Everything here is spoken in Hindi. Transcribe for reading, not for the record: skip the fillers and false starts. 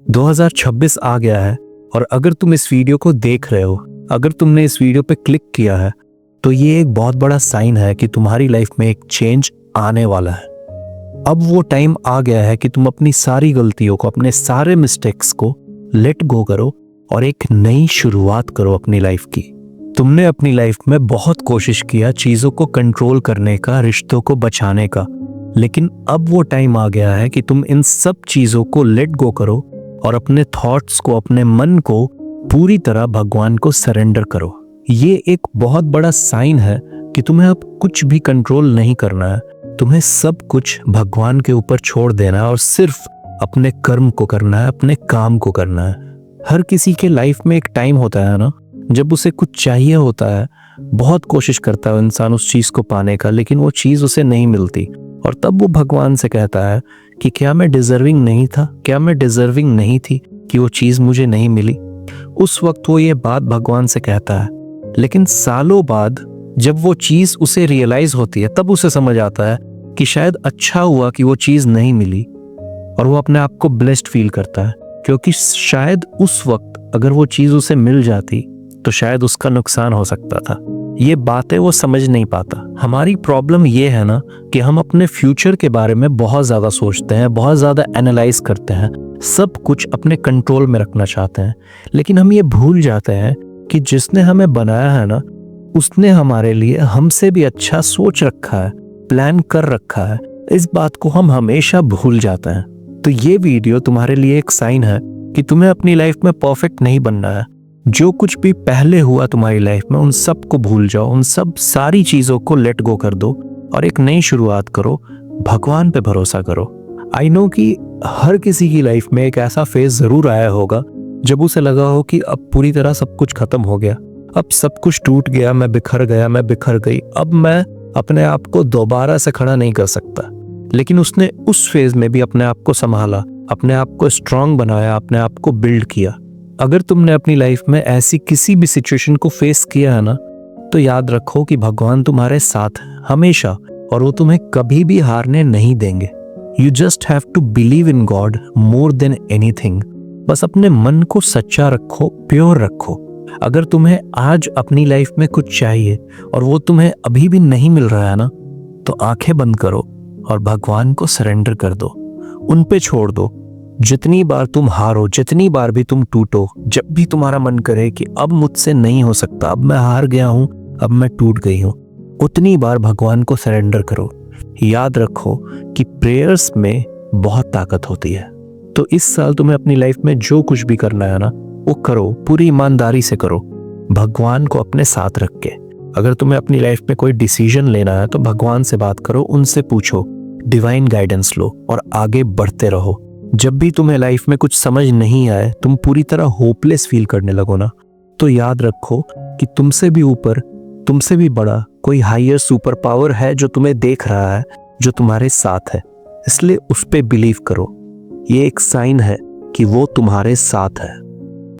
2026 आ गया है और अगर तुम इस वीडियो को देख रहे हो, अगर तुमने इस वीडियो पे क्लिक किया है, तो ये एक बहुत बड़ा साइन है कि तुम्हारी लाइफ में एक चेंज आने वाला है। अब वो टाइम आ गया है कि तुम अपनी सारी गलतियों को, अपने सारे मिस्टेक्स को लेट गो करो और एक नई शुरुआत करो अपनी लाइफ की। तुमने अपनी लाइफ में बहुत कोशिश किया चीज़ों को कंट्रोल करने का, रिश्तों को बचाने का, लेकिन अब वो टाइम आ गया है कि तुम इन सब चीज़ों को लेट गो करो और अपने थॉट्स को, अपने मन को पूरी तरह भगवान को सरेंडर करो। ये एक बहुत बड़ा साइन है कि तुम्हें अब कुछ भी कंट्रोल नहीं करना है, तुम्हें सब कुछ भगवान के ऊपर छोड़ देना है और सिर्फ अपने कर्म को करना है, अपने काम को करना है। हर किसी के लाइफ में एक टाइम होता है ना, जब उसे कुछ चाहिए होता है, बहुत कोशिश करता है इंसान उस चीज़ को पाने का, लेकिन वो चीज़ उसे नहीं मिलती और तब वो भगवान से कहता है कि क्या मैं डिजर्विंग नहीं था, क्या मैं डिजर्विंग नहीं थी कि वो चीज़ मुझे नहीं मिली। उस वक्त वो ये बात भगवान से कहता है, लेकिन सालों बाद जब वो चीज़ उसे रियलाइज होती है, तब उसे समझ आता है कि शायद अच्छा हुआ कि वो चीज़ नहीं मिली, और वो अपने आप को ब्लेस्ड फील करता है, क्योंकि शायद उस वक्त अगर वो चीज़ उसे मिल जाती तो शायद उसका नुकसान हो सकता था। ये बातें वो समझ नहीं पाता। हमारी प्रॉब्लम ये है ना कि हम अपने फ्यूचर के बारे में बहुत ज़्यादा सोचते हैं, बहुत ज़्यादा एनालाइज करते हैं, सब कुछ अपने कंट्रोल में रखना चाहते हैं, लेकिन हम ये भूल जाते हैं कि जिसने हमें बनाया है ना, उसने हमारे लिए हमसे भी अच्छा सोच रखा है, प्लान कर रखा है। इस बात को हम हमेशा भूल जाते हैं। तो ये वीडियो तुम्हारे लिए एक साइन है कि तुम्हें अपनी लाइफ में परफेक्ट नहीं बनना है। जो कुछ भी पहले हुआ तुम्हारी लाइफ में, उन सब को भूल जाओ, उन सब सारी चीज़ों को लेट गो कर दो और एक नई शुरुआत करो, भगवान पे भरोसा करो। आई नो कि हर किसी की लाइफ में एक ऐसा फेज ज़रूर आया होगा जब उसे लगा हो कि अब पूरी तरह सब कुछ खत्म हो गया, अब सब कुछ टूट गया, मैं बिखर गया, मैं बिखर गई, अब मैं अपने आप को दोबारा से खड़ा नहीं कर सकता। लेकिन उसने उस फेज में भी अपने आप को संभाला, अपने आप को स्ट्रांग बनाया, अपने आप को बिल्ड किया। अगर तुमने अपनी लाइफ में ऐसी किसी भी सिचुएशन को फेस किया है ना, तो याद रखो कि भगवान तुम्हारे साथ है हमेशा, और वो तुम्हें कभी भी हारने नहीं देंगे। You just have to believe in God more than anything. बस अपने मन को सच्चा रखो, प्योर रखो। अगर तुम्हें आज अपनी लाइफ में कुछ चाहिए और वो तुम्हें अभी भी नहीं मिल रहा है ना, तो आंखें बंद करो और भगवान को सरेंडर कर दो, उन पे छोड़ दो। जितनी बार तुम हारो, जितनी बार भी तुम टूटो, जब भी तुम्हारा मन करे कि अब मुझसे नहीं हो सकता, अब मैं हार गया हूं, अब मैं टूट गई हूं, उतनी बार भगवान को सरेंडर करो। याद रखो कि प्रेयर्स में बहुत ताकत होती है। तो इस साल तुम्हें अपनी लाइफ में जो कुछ भी करना है ना, वो करो, पूरी ईमानदारी से करो, भगवान को अपने साथ रख के। अगर तुम्हें अपनी लाइफ में कोई डिसीजन लेना है तो भगवान से बात करो, उनसे पूछो, डिवाइन गाइडेंस लो और आगे बढ़ते रहो। जब भी तुम्हें लाइफ में कुछ समझ नहीं आए, तुम पूरी तरह होपलेस फील करने लगो ना, तो याद रखो कि तुमसे भी ऊपर, तुमसे भी बड़ा कोई हायर सुपर पावर है जो तुम्हें देख रहा है, जो तुम्हारे साथ है। इसलिए उस पे बिलीव करो। ये एक साइन है कि वो तुम्हारे साथ है।